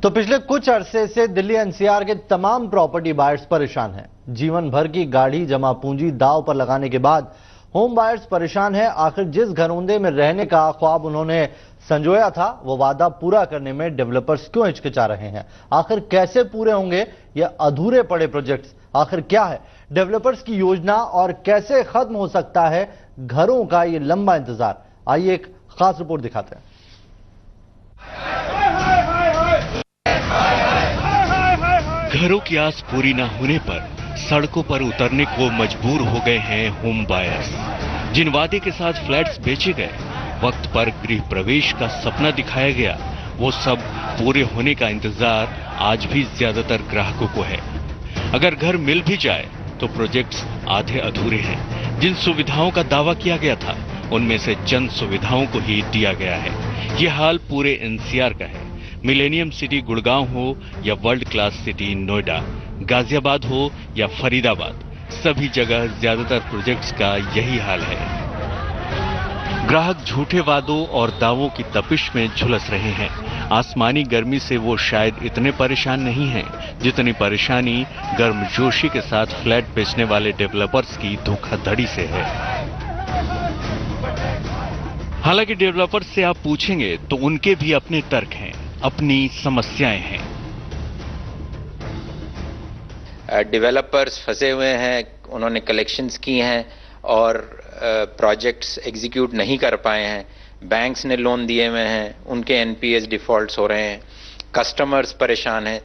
तो पिछले कुछ अरसे से दिल्ली एनसीआर के तमाम प्रॉपर्टी बायर्स परेशान हैं। जीवन भर की गाढ़ी जमा पूंजी दांव पर लगाने के बाद होम बायर्स परेशान हैं। आखिर जिस घरौंदे में रहने का ख्वाब उन्होंने संजोया था, वो वादा पूरा करने में डेवलपर्स क्यों हिचकिचा रहे हैं? आखिर कैसे पूरे होंगे ये अधूरे पड़े प्रोजेक्ट्स? आखिर क्या है डेवलपर्स की योजना और कैसे खत्म हो सकता है घरों का ये लंबा इंतजार? आइए एक खास रिपोर्ट दिखाते हैं। घरों की आस पूरी न होने पर सड़कों पर उतरने को मजबूर हो गए हैं होम बायर्स। जिन वादे के साथ फ्लैट्स बेचे गए, वक्त पर गृह प्रवेश का सपना दिखाया गया, वो सब पूरे होने का इंतजार आज भी ज्यादातर ग्राहकों को है। अगर घर मिल भी जाए तो प्रोजेक्ट्स आधे अधूरे हैं। जिन सुविधाओं का दावा किया गया था, उनमें से चंद सुविधाओं को ही दिया गया है। ये हाल पूरे एनसीआर का है। मिलेनियम सिटी गुड़गांव हो या world class city Noida, Ghaziabad हो या फरीदाबाद, सभी जगह ज्यादातर प्रोजेक्ट्स का यही हाल है। ग्राहक झूठे वादों और दावों की तपिश में झुलस रहे हैं। आसमानी गर्मी से वो शायद इतने परेशान नहीं हैं जितनी परेशानी गर्मजोशी के साथ फ्लैट बेचने वाले डेवलपर्स की धोखाधड़ी से है। हालांकि डेवलपर्स से आप पूछेंगे तो उनके भी अपने तर्क हैं, अपनी समस्याएं हैं। डेवलपर्स फंसे हुए हैं, उन्होंने कलेक्शंस की हैं और प्रोजेक्ट्स एग्जीक्यूट नहीं कर पाए हैं। बैंक्स ने लोन दिए हुए हैं, उनके एनपीएस डिफॉल्ट्स हो रहे हैं। कस्टमर्स परेशान हैं।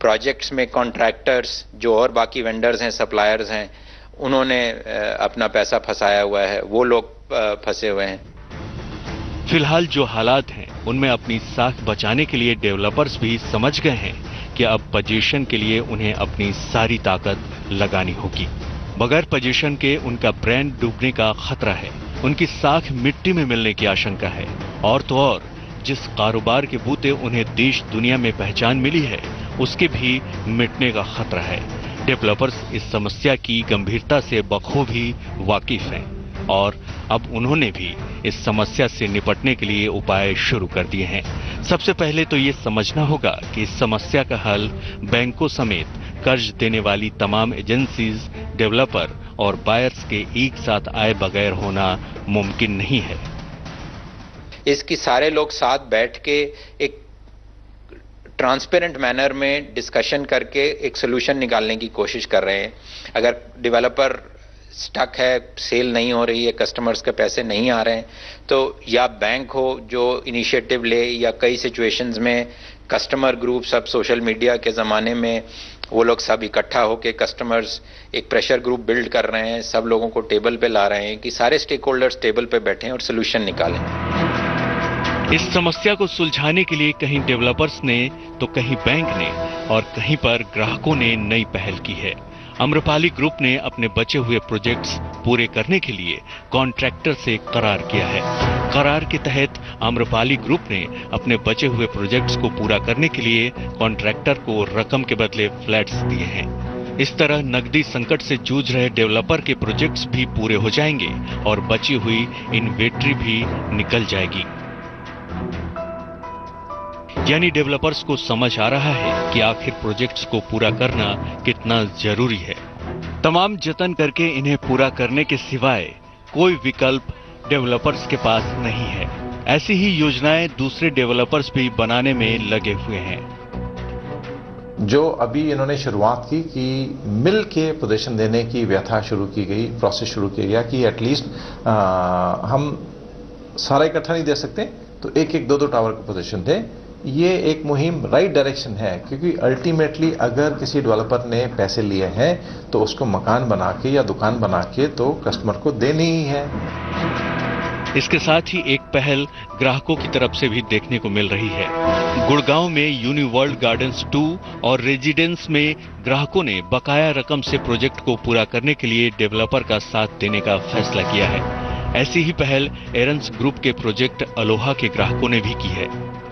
प्रोजेक्ट्स में कॉन्ट्रैक्टर्स जो और बाकी वेंडर्स हैं, सप्लायर्स हैं, उन्होंने अपना पैसा फंसाया हुआ है, वो लोग फंसे हुए हैं। फिलहाल जो हालात हैं, उनमें अपनी साख बचाने के लिए डेवलपर्स भी समझ गए हैं कि अब पोजीशन के लिए उन्हें अपनी सारी ताकत लगानी होगी। बगैर पोजीशन के उनका ब्रांड डूबने का खतरा है। उनकी साख मिट्टी में मिलने की आशंका है। और तो और जिस कारोबार के बूते उन्हें देश दुनिया में पहचान मिली है, उसके भी मिटने का खतरा है। डेवलपर्स इस समस्या की गंभीरता से बखूबी वाकिफ हैं और अब उन्होंने भी इस समस्या से निपटने के लिए उपाय शुरू कर दिए हैं। सबसे पहले तो ये समझना होगा कि इस समस्या का हल बैंकों समेत कर्ज देने वाली तमाम एजेंसीज, डेवलपर और बायर्स के एक साथ आए बगैर होना मुमकिन नहीं है। इसकी सारे लोग साथ बैठ के एक ट्रांसपेरेंट मैनर में डिस्कशन करके एक सोल्यूशन निकालने की कोशिश कर रहे हैं। अगर डेवलपर स्टक है, सेल नहीं हो रही है, कस्टमर्स के पैसे नहीं आ रहे हैं, तो या बैंक हो जो इनिशिएटिव ले, या कई सिचुएशंस में कस्टमर ग्रुप, सब सोशल मीडिया के ज़माने में वो लोग सब इकट्ठा होकर कस्टमर्स एक प्रेशर ग्रुप बिल्ड कर रहे हैं, सब लोगों को टेबल पे ला रहे हैं कि सारे स्टेक होल्डर्स टेबल पे बैठें और सोल्यूशन निकालें। इस समस्या को सुलझाने के लिए कहीं डेवलपर्स ने तो कहीं बैंक ने और कहीं पर ग्राहकों ने नई पहल की है। आम्रपाली ग्रुप ने अपने बचे हुए प्रोजेक्ट्स पूरे करने के लिए कॉन्ट्रैक्टर से करार किया है। करार के तहत आम्रपाली ग्रुप ने अपने बचे हुए प्रोजेक्ट्स को पूरा करने के लिए कॉन्ट्रैक्टर को रकम के बदले फ्लैट्स दिए हैं। इस तरह नकदी संकट से जूझ रहे डेवलपर के प्रोजेक्ट्स भी पूरे हो जाएंगे और बची हुई इन्वेंट्री भी निकल जाएगी। यानी डेवलपर्स को समझ आ रहा है कि आखिर प्रोजेक्ट्स को पूरा करना कितना जरूरी है। तमाम जतन करके इन्हें पूरा करने के सिवाय कोई विकल्प डेवलपर्स के पास नहीं है। ऐसी ही योजनाएं दूसरे डेवलपर्स भी बनाने में लगे हुए हैं। जो अभी इन्होंने शुरुआत की कि मिल के पोजीशन देने की व्यथा शुरू की गई, प्रोसेस शुरू किया गया कि एटलीस्ट हम सारा इकट्ठा नहीं दे सकते, तो एक एक दो दो टावर का पोजीशन दें। ये एक मुहिम राइट डायरेक्शन है, क्योंकि अल्टीमेटली अगर किसी डेवलपर ने पैसे लिए हैं तो उसको मकान बना के या दुकान बना के तो कस्टमर को देनी ही है। इसके साथ ही एक पहल ग्राहकों की तरफ से भी देखने को मिल रही है। गुड़गांव में यूनिवर्ल्ड गार्डन्स 2 और रेजिडेंस में ग्राहकों ने बकाया रकम से प्रोजेक्ट को पूरा करने के लिए डेवलपर का साथ देने का फैसला किया है। ऐसी ही पहल एरन्स ग्रुप के प्रोजेक्ट अलोहा के ग्राहकों ने भी की है।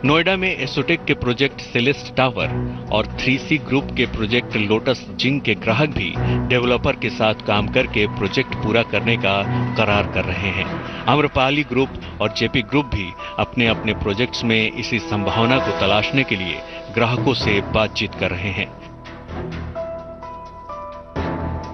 नोएडा में एसोटेक के प्रोजेक्ट सेलेस्ट टावर और 3C ग्रुप के प्रोजेक्ट लोटस जिंक के ग्राहक भी डेवलपर के साथ काम करके प्रोजेक्ट पूरा करने का करार कर रहे हैं। आम्रपाली ग्रुप और जेपी ग्रुप भी अपने अपने प्रोजेक्ट्स में इसी संभावना को तलाशने के लिए ग्राहकों से बातचीत कर रहे हैं।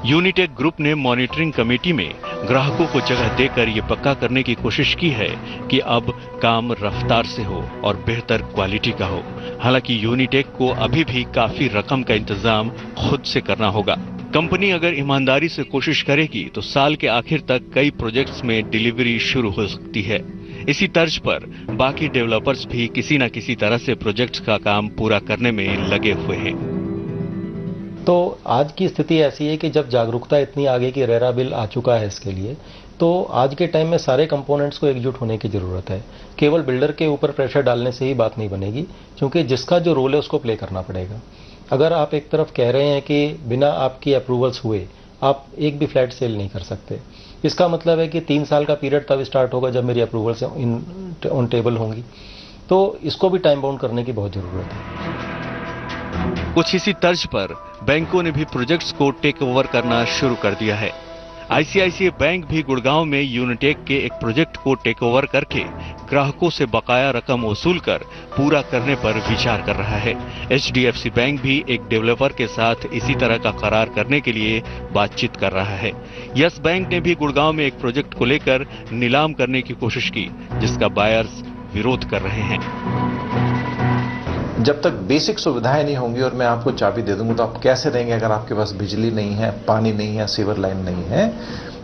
यूनिटेक ग्रुप ने मॉनिटरिंग कमेटी में ग्राहकों को जगह देकर ये पक्का करने की कोशिश की है कि अब काम रफ्तार से हो और बेहतर क्वालिटी का हो। हालांकि यूनिटेक को अभी भी काफी रकम का इंतजाम खुद से करना होगा। कंपनी अगर ईमानदारी से कोशिश करेगी तो साल के आखिर तक कई प्रोजेक्ट्स में डिलीवरी शुरू हो सकती है। इसी तर्ज पर बाकी डेवलपर्स भी किसी न किसी तरह से प्रोजेक्ट्स का काम पूरा करने में लगे हुए हैं। तो आज की स्थिति ऐसी है कि जब जागरूकता इतनी आगे की रेरा बिल आ चुका है इसके लिए, तो आज के टाइम में सारे कंपोनेंट्स को एकजुट होने की जरूरत है। केवल बिल्डर के ऊपर प्रेशर डालने से ही बात नहीं बनेगी, क्योंकि जिसका जो रोल है उसको प्ले करना पड़ेगा। अगर आप एक तरफ कह रहे हैं कि बिना आपकी अप्रूवल्स हुए आप एक भी फ्लैट सेल नहीं कर सकते, इसका मतलब है कि 3 साल का पीरियड तब स्टार्ट होगा जब मेरी अप्रूवल्स ऑन टेबल होंगी। तो इसको भी टाइम बाउंड करने की बहुत जरूरत है। कुछ इसी तर्ज पर बैंकों ने भी प्रोजेक्ट्स को टेक ओवर करना शुरू कर दिया है। आईसीआईसीआई बैंक भी गुड़गांव में यूनिटेक के एक प्रोजेक्ट को टेक ओवर करके ग्राहकों से बकाया रकम वसूल कर पूरा करने पर विचार कर रहा है। एचडीएफसी बैंक भी एक डेवलपर के साथ इसी तरह का करार करने के लिए बातचीत कर रहा है। यस बैंक ने भी गुड़गांव में एक प्रोजेक्ट को लेकर नीलाम करने की कोशिश की, जिसका बायर्स विरोध कर रहे हैं। जब तक बेसिक सुविधाएं नहीं होंगी और मैं आपको चाबी दे दूंगा तो आप कैसे रहेंगे अगर आपके पास बिजली नहीं है, पानी नहीं है, सीवर लाइन नहीं है।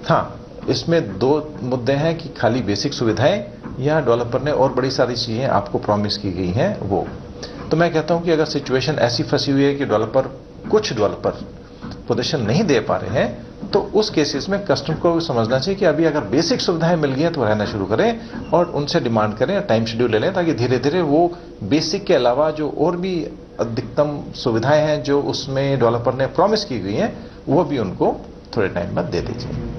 हाँ, इसमें 2 मुद्दे हैं कि खाली बेसिक सुविधाएं या डेवलपर ने और बड़ी सारी चीजें आपको प्रॉमिस की गई हैं वो। तो मैं कहता हूं कि अगर सिचुएशन ऐसी फंसी हुई है कि कुछ डेवलपर पोजीशन नहीं दे पा रहे हैं, तो उस केसेस में कस्टमर को समझना चाहिए कि अभी अगर बेसिक सुविधाएं मिल गई हैं तो रहना शुरू करें और उनसे डिमांड करें, टाइम शेड्यूल ले लें, ताकि धीरे धीरे वो बेसिक के अलावा जो और भी अधिकतम सुविधाएं हैं जो उसमें डेवलपर ने प्रॉमिस की गई हैं वो भी उनको थोड़े टाइम बाद दे दीजिए।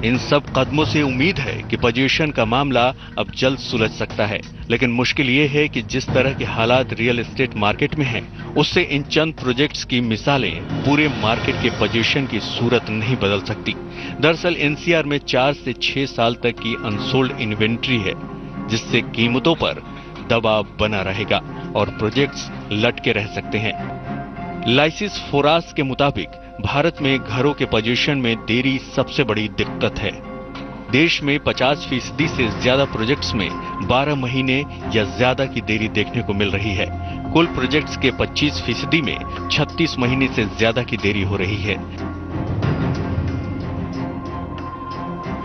इन सब कदमों से उम्मीद है कि पोजीशन का मामला अब जल्द सुलझ सकता है, लेकिन मुश्किल ये है कि जिस तरह के हालात रियल एस्टेट मार्केट में हैं, उससे इन चंद प्रोजेक्ट्स की मिसालें पूरे मार्केट के पोजीशन की सूरत नहीं बदल सकती। दरअसल एनसीआर में 4 से 6 साल तक की अनसोल्ड इन्वेंट्री है, जिससे कीमतों पर दबाव बना रहेगा और प्रोजेक्ट्स लटके रह सकते हैं। लाइसिस फोरास के मुताबिक भारत में घरों के पोजीशन में देरी सबसे बड़ी दिक्कत है। देश में 50% से ज्यादा प्रोजेक्ट्स में 12 महीने या ज्यादा की देरी देखने को मिल रही है। कुल प्रोजेक्ट्स के 25% में 36 महीने से ज्यादा की देरी हो रही है।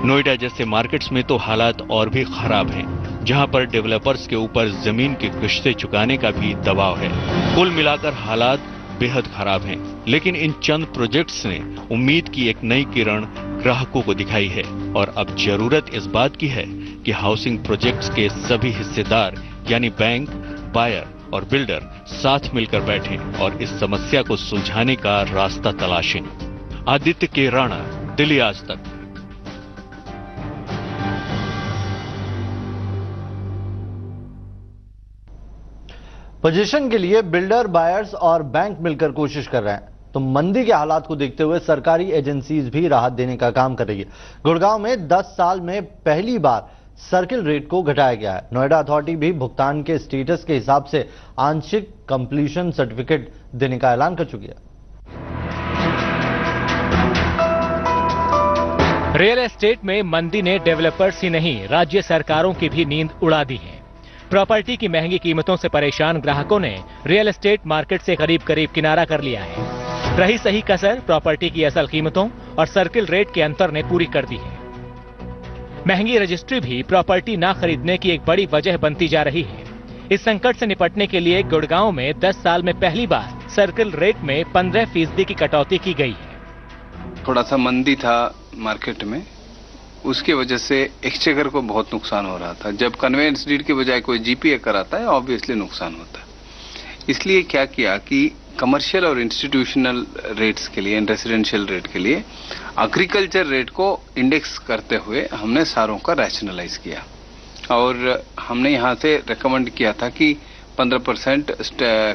नोएडा जैसे मार्केट्स में तो हालात और भी खराब हैं, जहां पर डेवलपर्स के ऊपर जमीन की किश्तें चुकाने का भी दबाव है। कुल मिलाकर हालात बेहद खराब हैं, लेकिन इन चंद प्रोजेक्ट्स ने उम्मीद की एक नई किरण ग्राहकों को दिखाई है और अब जरूरत इस बात की है कि हाउसिंग प्रोजेक्ट्स के सभी हिस्सेदार यानी बैंक, बायर और बिल्डर साथ मिलकर बैठें और इस समस्या को सुलझाने का रास्ता तलाशें। आदित्य के राणा, दिल्ली आज तक। पोजीशन के लिए बिल्डर, बायर्स और बैंक मिलकर कोशिश कर रहे हैं, तो मंदी के हालात को देखते हुए सरकारी एजेंसीज भी राहत देने का काम कर रही है। गुड़गांव में 10 साल में पहली बार सर्किल रेट को घटाया गया है। नोएडा अथॉरिटी भी भुगतान के स्टेटस के हिसाब से आंशिक कंप्लीशन सर्टिफिकेट देने का ऐलान कर चुकी है। रियल एस्टेट में मंदी ने डेवलपर्स ही नहीं, राज्य सरकारों की भी नींद उड़ा दी है। प्रॉपर्टी की महंगी कीमतों से परेशान ग्राहकों ने रियल एस्टेट मार्केट से करीब करीब किनारा कर लिया है। रही सही कसर प्रॉपर्टी की असल कीमतों और सर्किल रेट के अंतर ने पूरी कर दी है। महंगी रजिस्ट्री भी प्रॉपर्टी ना खरीदने की एक बड़ी वजह बनती जा रही है। इस संकट से निपटने के लिए गुड़गांव में 10 साल में पहली बार सर्किल रेट में 15% की कटौती की गई है। थोड़ा सा मंदी था मार्केट में, उसकी वजह से एक्सचेकर को बहुत नुकसान हो रहा था। जब कन्वेंस डीड के बजाय कोई जीपीए कराता है, ऑब्वियसली नुकसान होता है। इसलिए क्या किया कि कमर्शियल और इंस्टीट्यूशनल रेट्स के लिए, रेसिडेंशियल रेट के लिए एग्रीकल्चर रेट को इंडेक्स करते हुए हमने सारों का रैशनलाइज किया। और हमने यहाँ से रिकमेंड किया था कि 15%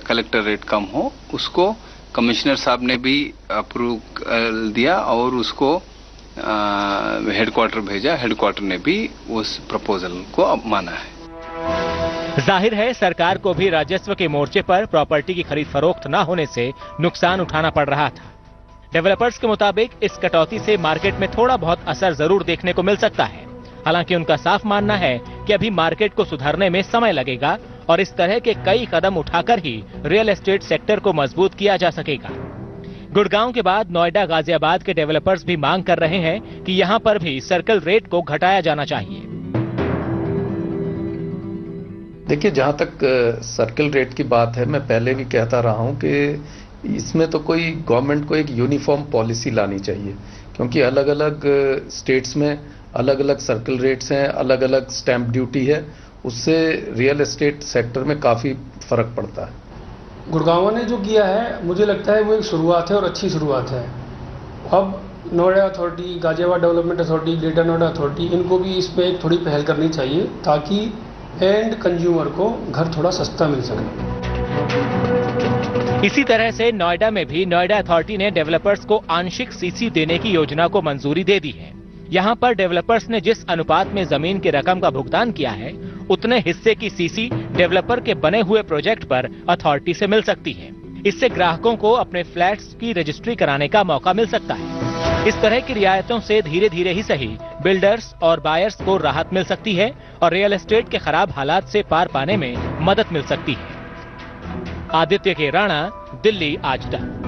कलेक्टर रेट कम हो, उसको कमिश्नर साहब ने भी अप्रूव दिया और उसको हेडक्वार्टर भेजा। हेडक्वार्टर ने भी उस प्रपोजल को माना है। जाहिर है सरकार को भी राजस्व के मोर्चे पर प्रॉपर्टी की खरीद फरोख्त न होने से नुकसान उठाना पड़ रहा था। डेवलपर्स के मुताबिक इस कटौती से मार्केट में थोड़ा बहुत असर जरूर देखने को मिल सकता है। हालांकि उनका साफ मानना है कि अभी मार्केट को सुधरने में समय लगेगा और इस तरह के कई कदम उठाकर ही रियल एस्टेट सेक्टर को मजबूत किया जा सकेगा। गुड़गांव के बाद नोएडा, गाजियाबाद के डेवलपर्स भी मांग कर रहे हैं कि यहां पर भी सर्कल रेट को घटाया जाना चाहिए। देखिए, जहां तक सर्कल रेट की बात है, मैं पहले भी कहता रहा हूं कि इसमें तो कोई गवर्नमेंट को एक यूनिफॉर्म पॉलिसी लानी चाहिए, क्योंकि अलग अलग स्टेट्स में अलग अलग सर्कल रेट्स हैं, अलग अलग स्टैंप ड्यूटी है, उससे रियल एस्टेट सेक्टर में काफ़ी फर्क पड़ता है। गुड़गांव ने जो किया है, मुझे लगता है वो एक शुरुआत है और अच्छी शुरुआत है। अब Noida authority, Ghaziabad development authority, greater Noida authority, इनको भी इस पर एक थोड़ी पहल करनी चाहिए ताकि एंड कंज्यूमर को घर थोड़ा सस्ता मिल सके। इसी तरह से नोएडा में भी नोएडा अथॉरिटी ने डेवलपर्स को आंशिक सीसी देने की योजना को मंजूरी दे दी है। यहाँ पर डेवलपर्स ने जिस अनुपात में जमीन की रकम का भुगतान किया है, उतने हिस्से की सीसी डेवलपर के बने हुए प्रोजेक्ट पर अथॉरिटी से मिल सकती है। इससे ग्राहकों को अपने फ्लैट्स की रजिस्ट्री कराने का मौका मिल सकता है। इस तरह की रियायतों से धीरे धीरे ही सही बिल्डर्स और बायर्स को राहत मिल सकती है और रियल एस्टेट के खराब हालात से पार पाने में मदद मिल सकती है। आदित्य के राणा, दिल्ली आज तक।